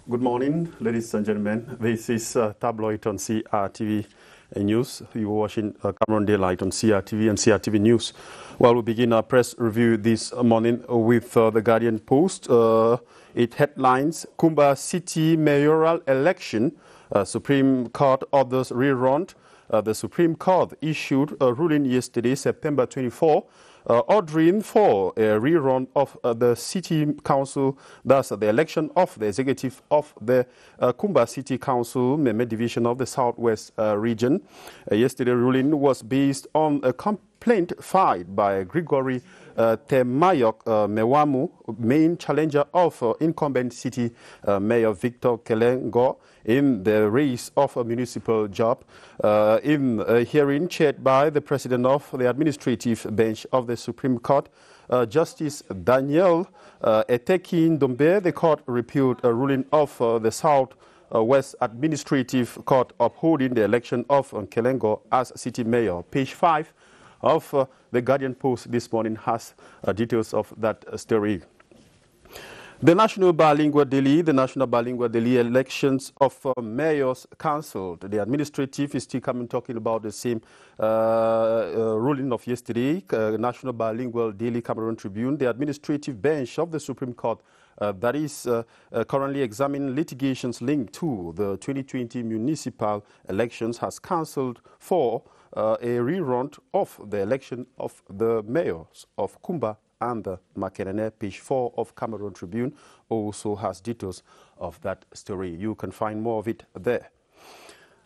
Good morning, ladies and gentlemen. This is Tabloid on CRTV News. You're watching Cameroon Daylight on CRTV and CRTV News. Well, we begin our press review this morning with the Guardian Post. It headlines, Kumba City mayoral election. Supreme Court orders rerun. The Supreme Court issued a ruling yesterday, September 24, ordering for a rerun of the City Council, thus the election of the executive of the Kumba City Council, Meme Division of the Southwest region. Yesterday ruling was based on a complaint filed by Gregory Temayok Mewamu, main challenger of incumbent city Mayor Victor Kelengo in the race of a municipal job. In a hearing chaired by the president of the administrative bench of the Supreme Court, Justice Daniel Etekin Dombe, the court repealed a ruling of the South-West Administrative Court upholding the election of Kelengo as city mayor. Page 5 of the Guardian Post this morning has details of that story. The National Bilingual Daily elections of mayors cancelled. The administrative is still talking about the same ruling of yesterday. National Bilingual Daily Cameroon Tribune, the administrative bench of the Supreme Court that is currently examining litigations linked to the 2020 municipal elections has cancelled for a rerun of the election of the mayors of Kumba and Makerere. Page 4 of Cameroon Tribune also has details of that story. You can find more of it there.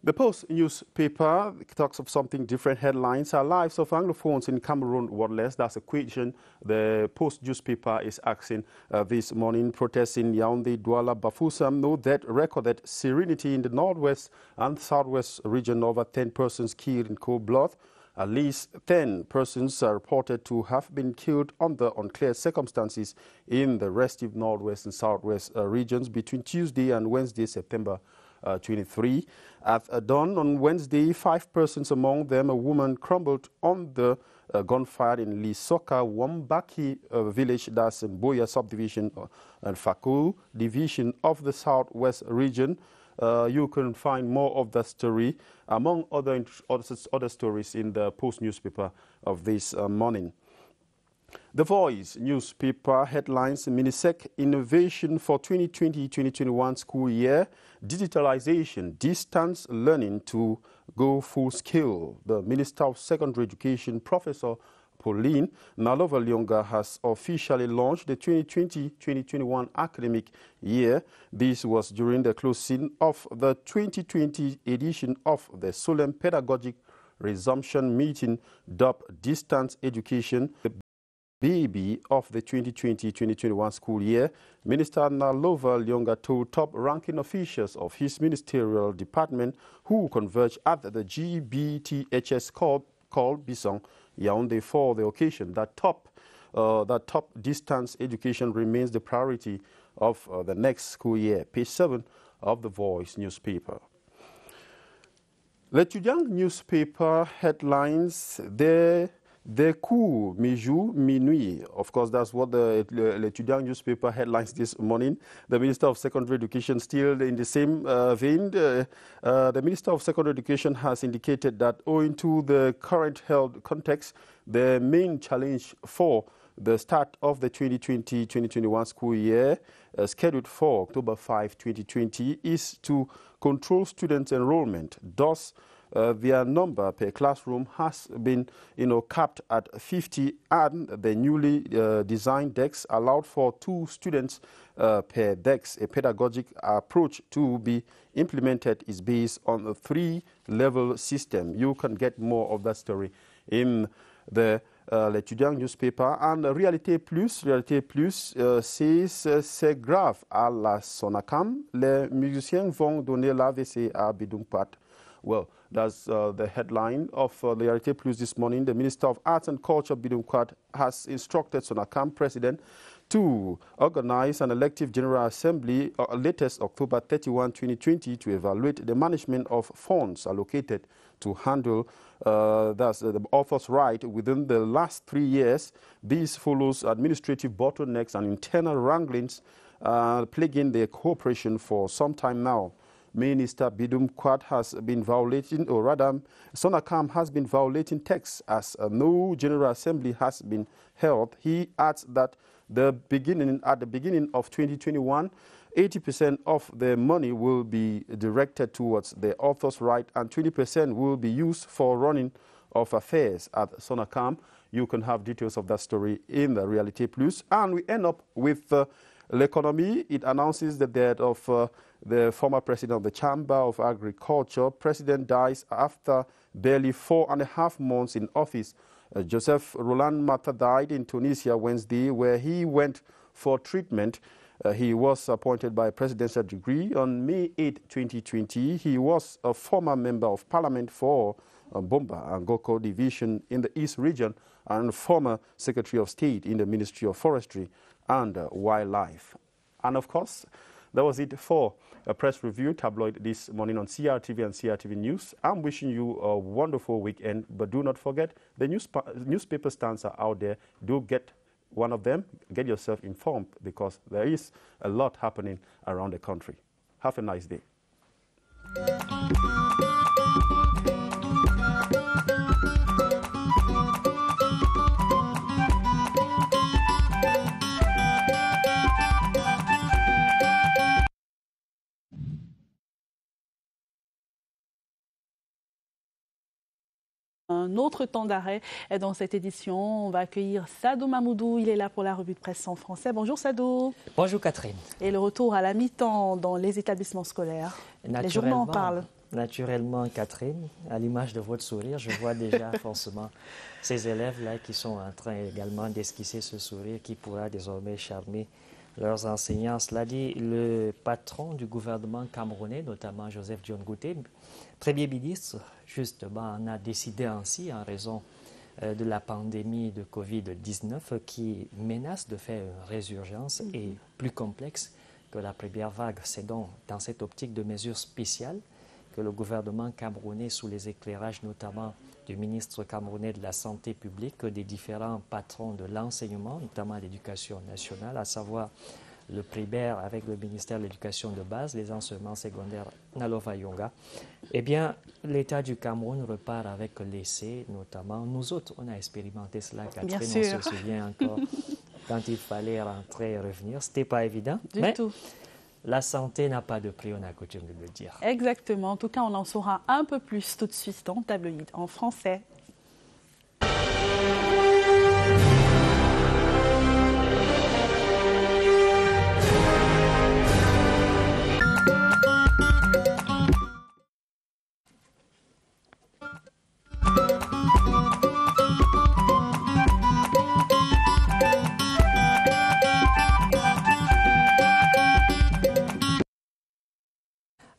The Post newspaper talks of something different. Headlines are lives of Anglophones in Cameroon wordless. That's a question the Post newspaper is asking this morning. Protests in Yaoundé, Douala, Bafoussam, no death recorded. Serenity in the northwest and southwest region. Over 10 persons killed in cold blood. At least 10 persons are reported to have been killed under unclear circumstances in the restive northwest and southwest regions between Tuesday and Wednesday, September 23. At dawn on Wednesday, 5 persons, among them a woman, crumbled on the gunfire in Lisoka, Wambaki village, that's in Boya subdivision and Fakou division of the southwest region. You can find more of that story, among other stories, in the Post newspaper of this morning. The Voice newspaper headlines, Minisec innovation for 2020-2021 school year, digitalization, distance learning to go full scale. The Minister of Secondary Education, Professor Pauline Nalova-Lyonga, has officially launched the 2020-2021 academic year. This was during the closing of the 2020 edition of the Solemn Pedagogic Resumption Meeting, dubbed Distance Education, the baby of the 2020-2021 school year. Minister Nalova-Lyonga told top-ranking officials of his ministerial department who converged at the GBTHS called Bisong, Yaoundé, for the occasion that top distance education remains the priority of the next school year. Page 7 of the Voice newspaper. L'Étudiant newspaper headlines, Des coups, mi-jour, minuit. Of course, that's what the L'Étudiant newspaper headlines this morning. The Minister of Secondary Education, still in the same vein, the Minister of Secondary Education has indicated that owing to the current health context, the main challenge for the start of the 2020-2021 school year, scheduled for October 5, 2020, is to control student enrollment. Thus, their number per classroom has been, capped at 50, and the newly designed decks allowed for 2 students per decks. A pedagogic approach to be implemented is based on a 3-level system. You can get more of that story in the L'Étudiant newspaper. And Réalité Plus says c'est grave à la Sonacam. Les musiciens vont donner l'AVC à Bidumpat. Well, that's the headline of the Réalité Plus this morning. The Minister of Arts and Culture, Bidumquad, has instructed Sonacam President to organize an elective General Assembly latest October 31, 2020, to evaluate the management of funds allocated to handle the author's right within the last 3 years. This follows administrative bottlenecks and internal wranglings plaguing their cooperation for some time now. Minister Bidum Quad has been violating, or rather, Sonakam has been violating texts as no General Assembly has been held. He adds that at the beginning of 2021, 80% of the money will be directed towards the author's right and 20% will be used for running of affairs at Sonakam. You can have details of that story in the Reality Plus. And we end up with L'Economie. It announces the death of the former president of the Chamber of Agriculture. President dies after barely 4.5 months in office. Joseph Roland Mata died in Tunisia Wednesday, where he went for treatment. He was appointed by presidential decree on May 8, 2020. He was a former member of parliament for Bomba and Goko division in the East region and former Secretary of State in the Ministry of Forestry and Wildlife. And of course, that was it for a press review tabloid this morning on CRTV and CRTV News. I'm wishing you a wonderful weekend, but do not forget the newspaper stands are out there. Do get one of them, get yourself informed because there is a lot happening around the country. Have a nice day. Un autre temps d'arrêt dans cette édition. On va accueillir Sadou Mamoudou. Il est là pour la revue de presse en français. Bonjour Sadou. Bonjour Catherine. Et le retour à la mi-temps dans les établissements scolaires. Les journaux en parlent. Naturellement Catherine, à l'image de votre sourire, je vois déjà forcément ces élèves-là qui sont en train également d'esquisser ce sourire qui pourra désormais charmer leurs enseignants. Cela dit, le patron du gouvernement camerounais, notamment Joseph Dione Ngouté, Premier ministre, justement, en a décidé ainsi en raison de la pandémie de Covid-19 qui menace de faire une résurgence et plus complexe que la première vague. C'est donc dans cette optique de mesures spéciales que le gouvernement camerounais, sous les éclairages notamment du ministre camerounais de la Santé publique, des différents patrons de l'enseignement, notamment l'éducation nationale, à savoir le PRIBER avec le ministère de l'Éducation de base, les enseignements secondaires Nalova Yonga, eh bien, l'État du Cameroun repart avec l'essai, notamment. Nous autres, on a expérimenté cela, Catherine, on se souvient encore, quand il fallait rentrer et revenir. Ce n'était pas évident, mais tout. La santé n'a pas de prix, on a coutume de le dire. Exactement. En tout cas, on en saura un peu plus tout de suite dans Tabloïd en français.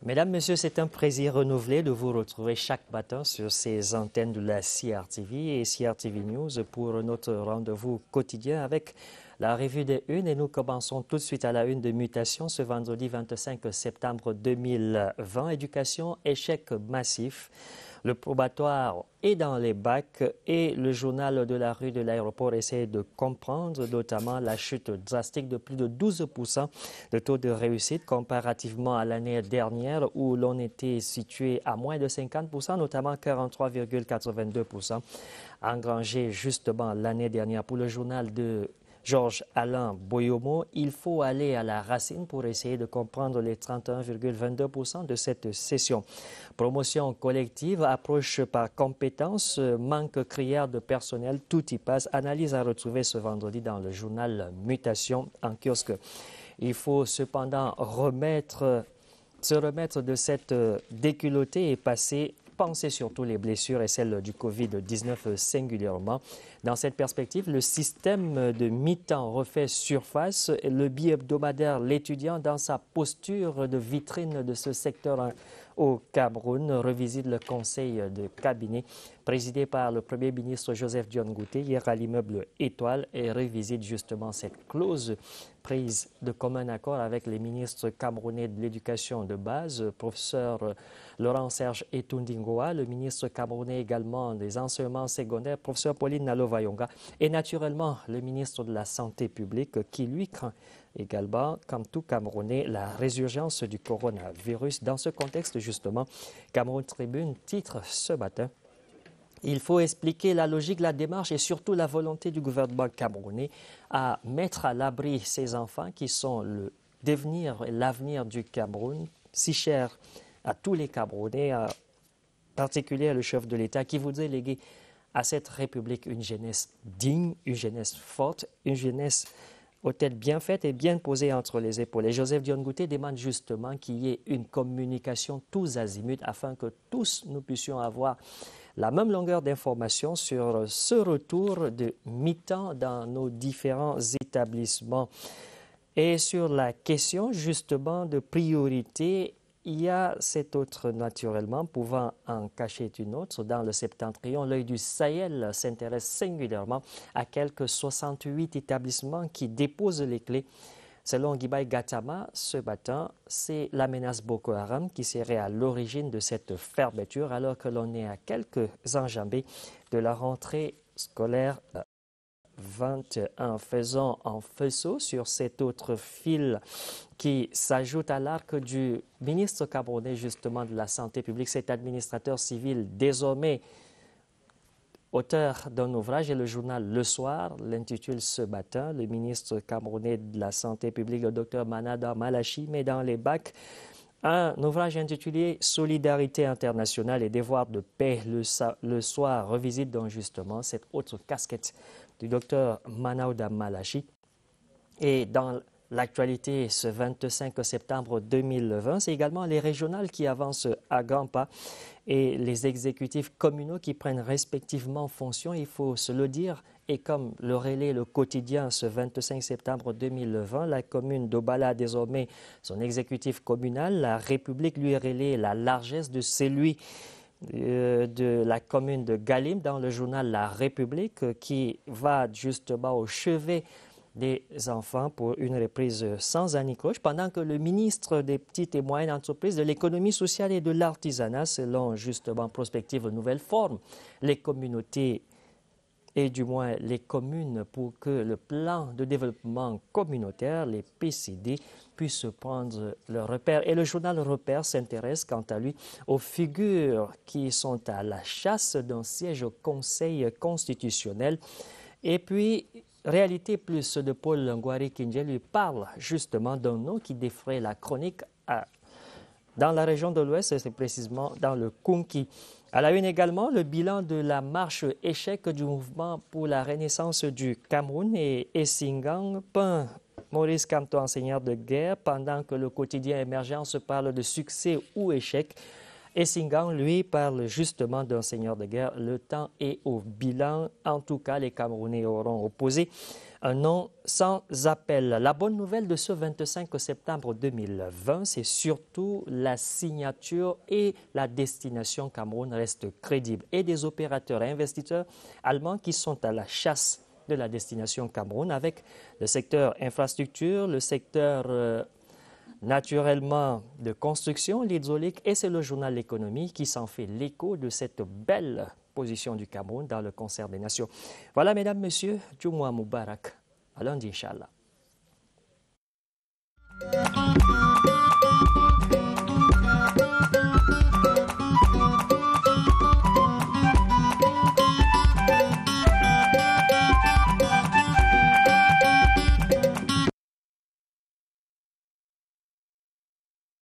Mesdames, Messieurs, c'est un plaisir renouvelé de vous retrouver chaque matin sur ces antennes de la CRTV et CRTV News pour notre rendez-vous quotidien avec la revue des Unes. Et nous commençons tout de suite à la une de Mutation ce vendredi 25 septembre 2020. Éducation, échec massif. Le probatoire est dans les bacs et le journal de la rue de l'aéroport essaie de comprendre notamment la chute drastique de plus de 12% de taux de réussite comparativement à l'année dernière où l'on était situé à moins de 50%, notamment 43,82% engrangé justement l'année dernière. Pour le journal de Georges-Alain Boyomo, il faut aller à la racine pour essayer de comprendre les 31,22% de cette session. Promotion collective, approche par compétence, manque criard de personnel, tout y passe. Analyse à retrouver ce vendredi dans le journal Mutation en kiosque. Il faut cependant se remettre de cette déculottée et penser surtout les blessures et celles du Covid-19 singulièrement. Dans cette perspective, le système de mi-temps refait surface. Le bi-hebdomadaire L'étudiant, dans sa posture de vitrine de ce secteur au Cameroun, revisite le conseil de cabinet présidé par le Premier ministre Joseph Dione Ngouté hier à l'immeuble Étoile et revisite justement cette clause prise de commun accord avec les ministres camerounais de l'éducation de base, professeur Laurent-Serge Etundingoa, le ministre camerounais également des enseignements secondaires, professeur Pauline Nalo-Vayonga, et naturellement le ministre de la Santé publique qui lui craint également, comme tout Camerounais, la résurgence du coronavirus. Dans ce contexte, justement, Cameroun Tribune titre ce matin: il faut expliquer la logique, la démarche et surtout la volonté du gouvernement camerounais à mettre à l'abri ces enfants qui sont le devenir et l'avenir du Cameroun, si cher à tous les Camerounais, en particulier le chef de l'État qui voudrait léguer à cette République une jeunesse digne, une jeunesse forte, une jeunesse aux têtes bien faites et bien posées entre les épaules. Et Joseph Dione Ngouté demande justement qu'il y ait une communication tous azimuts afin que tous nous puissions avoir la même longueur d'information sur ce retour de mi-temps dans nos différents établissements. Et sur la question justement de priorité, il y a cet autre naturellement pouvant en cacher une autre. Dans le septentrion, l'œil du Sahel s'intéresse singulièrement à quelques 68 établissements qui déposent les clés. Selon Guibaï Gatama, ce matin, c'est la menace Boko Haram qui serait à l'origine de cette fermeture, alors que l'on est à quelques enjambées de la rentrée scolaire 21. Faisons un faisceau sur cet autre fil qui s'ajoute à l'arc du ministre camerounais justement de la Santé publique, cet administrateur civil désormais auteur d'un ouvrage, et le journal Le Soir l'intitule ce matin. Le ministre camerounais de la Santé publique, le docteur Manada Malachi, met dans les bacs un ouvrage intitulé « Solidarité internationale et devoir de paix ». Le Soir revisite donc justement cette autre casquette du docteur Manada Malachi. Et dans l'actualité, ce 25 septembre 2020, c'est également les régionales qui avancent à grands pas et les exécutifs communaux qui prennent respectivement fonction, il faut se le dire. Et comme le relaie le quotidien ce 25 septembre 2020, la commune d'Obala a désormais son exécutif communal. La République lui relaie la largesse de celui de la commune de Galim dans le journal La République qui va justement au chevet des enfants pour une reprise sans anicroche, pendant que le ministre des petites et moyennes entreprises, de l'économie sociale et de l'artisanat, selon justement Prospective Nouvelle Forme, les communautés et du moins les communes pour que le plan de développement communautaire, les PCD, puissent prendre leur repère. Et le journal Repère s'intéresse quant à lui aux figures qui sont à la chasse d'un siège au Conseil constitutionnel. Et puis, Réalité Plus de Paul Ngouari Kindje lui parle justement d'un nom qui défraie la chronique dans la région de l'Ouest, et c'est précisément dans le Kunki. À la une également, le bilan de la marche échec du mouvement pour la renaissance du Cameroun et Essingang peint Maurice Kamto, enseignant de guerre, pendant que le quotidien Émergence parle de succès ou échec. Essingang, lui, parle justement d'un seigneur de guerre. Le temps est au bilan. En tout cas, les Camerounais auront opposé un non sans appel. La bonne nouvelle de ce 25 septembre 2020, c'est surtout la signature et la destination Cameroun reste crédible. Et des opérateurs et investisseurs allemands qui sont à la chasse de la destination Cameroun avec le secteur infrastructure, le secteur naturellement de construction, l'hydraulique, et c'est le journal L'économie qui s'en fait l'écho de cette belle position du Cameroun dans le concert des nations. Voilà, mesdames, messieurs, Djoumoua Moubarak. À lundi, Inch'Allah.